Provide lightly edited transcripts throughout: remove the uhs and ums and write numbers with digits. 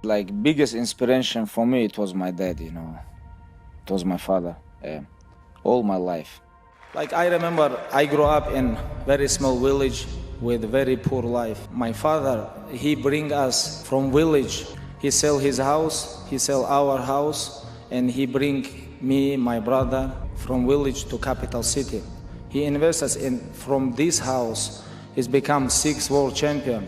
Like, biggest inspiration for me, it was my dad, you know. It was my father, all my life. Like, I remember I grew up in very small village with very poor life. My father, he bring us from village. He sell his house, he sell our house, and he bring me, my brother, from village to capital city. He invests us in, from this house, he's become 6 world champion.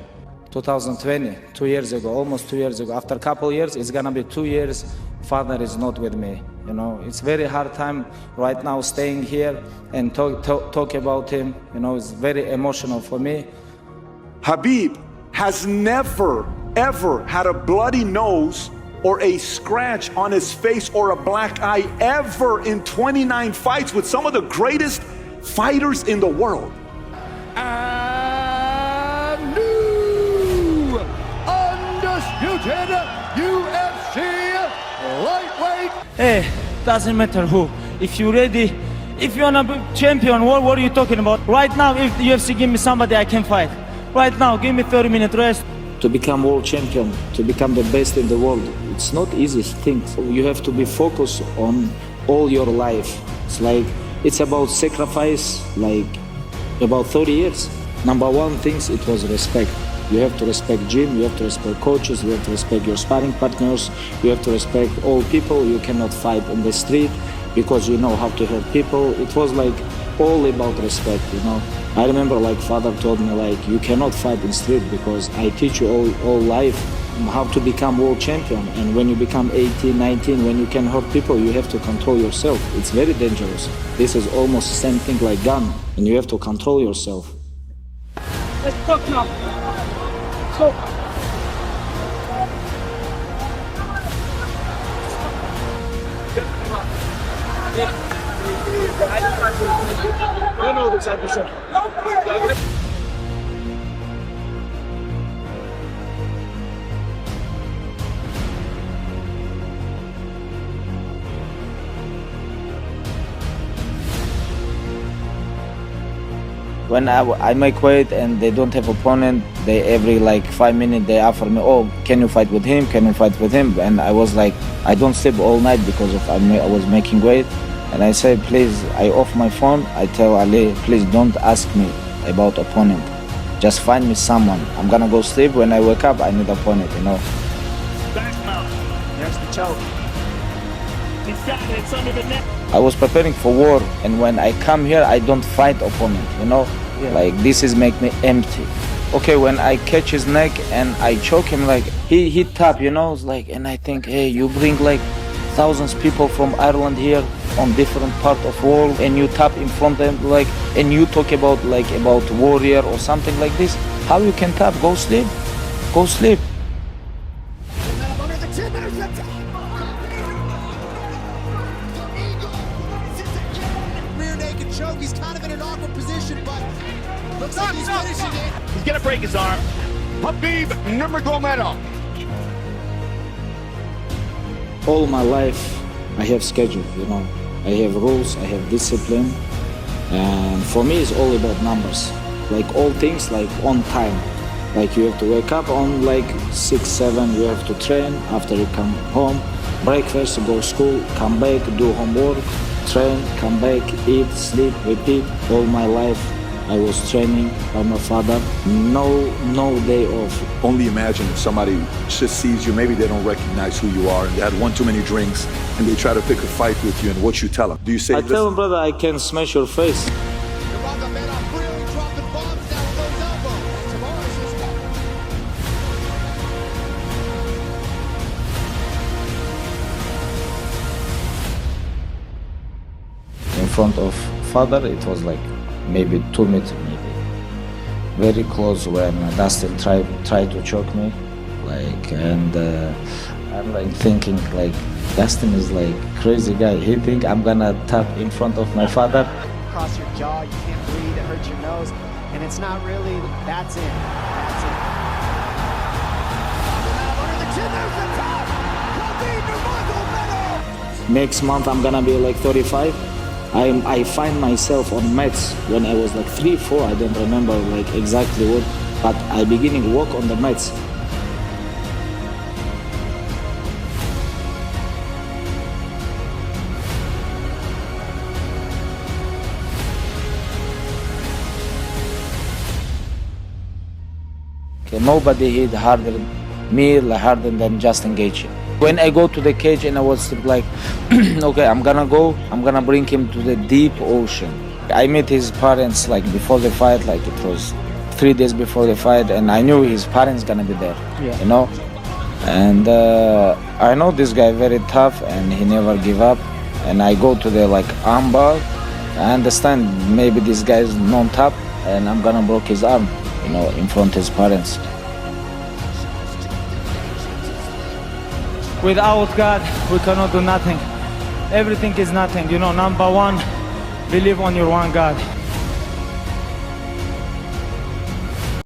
2020, 2 years ago, almost 2 years ago. After a couple years, it's gonna be 2 years, father is not with me. You know, it's very hard time right now staying here and talk about him. You know, it's very emotional for me. Khabib has never, ever had a bloody nose or a scratch on his face or a black eye ever in 29 fights with some of the greatest fighters in the world. Undisputed UFC lightweight. Hey, doesn't matter who. If you're ready, if you wanna be champion, what are you talking about? Right now, if the UFC give me somebody, I can fight. Right now, give me 30-minute rest. To become world champion, to become the best in the world, it's not easy thing. You have to be focused on all your life. It's like, it's about sacrifice, like about 30 years. Number one things, it was respect. You have to respect gym, you have to respect coaches, you have to respect your sparring partners, you have to respect all people. You cannot fight on the street because you know how to hurt people. It was like all about respect, you know. I remember like father told me like, you cannot fight in street because I teach you all life how to become world champion. And when you become 18, 19, when you can hurt people, you have to control yourself. It's very dangerous. This is almost the same thing like gun, and you have to control yourself. Let's talk now. So. I know this episode. When I make weight and they don't have opponent, they every like 5 minutes they offer me, oh, can you fight with him? Can you fight with him? And I was like, I don't sleep all night because of I was making weight. And I say, please, I off my phone. I tell Ali, please don't ask me about opponent. Just find me someone. I'm gonna go sleep. When I wake up, I need opponent, you know. Back mount. There's the choke. He's got it. It's under the neck. I was preparing for war, and when I come here, I don't fight opponent, you know? Yeah. Like, this is make me empty. Okay, when I catch his neck and I choke him, like, he tap, you know? It's like, and I think, hey, you bring like thousands people from Ireland here on different part of world, and you tap in front of them, like, and you talk about like about warrior or something like this. How you can tap? Go sleep. Go sleep. Rear naked choke. He's kind of in an awkward position, but looks like he's finishing it. He's gonna break his arm. Khabib Nurmagomedov. All my life, I have schedule, you know. I have rules, I have discipline. And for me, it's all about numbers. Like all things, like on time. Like you have to wake up on like 6, 7, you have to train. After you come home, breakfast, go school, come back, do homework, train, come back, eat, sleep, repeat. All my life, I was training by my father. No day off. Only imagine if somebody just sees you, maybe they don't recognize who you are, and they had one too many drinks, and they try to pick a fight with you, and what you tell them. Do you say, I tell him, brother, I can smash your face. Nurmagomedov really dropping bombs down with those elbows. Tavares is In front of father, it was like maybe 2 meters, maybe. Very close when Dustin tried to choke me, like, and I'm like thinking like, Dustin is like crazy guy. He think I'm gonna tap in front of my father. Across your jaw, you can't breathe, it hurts your nose, and it's not really, that's it. That's it. under the chin, there's the top. Khabib Nurmagomedov. Next month I'm gonna be like 35. I find myself on mats when I was like 3, 4, I don't remember like exactly what, but I beginning walk on the mats. Okay, nobody hit harder me, harder than Justin Gaethje. When I go to the cage and I was like, okay, I'm gonna bring him to the deep ocean. I met his parents like before the fight, like it was 3 days before the fight, and I knew his parents gonna be there, you know. And I know this guy very tough, and he never give up. And I go to the like armbar. I understand maybe this guy is non-top, and I'm gonna break his arm, you know, in front of his parents. Without God, we cannot do nothing. Everything is nothing. You know, number one, believe on your one God.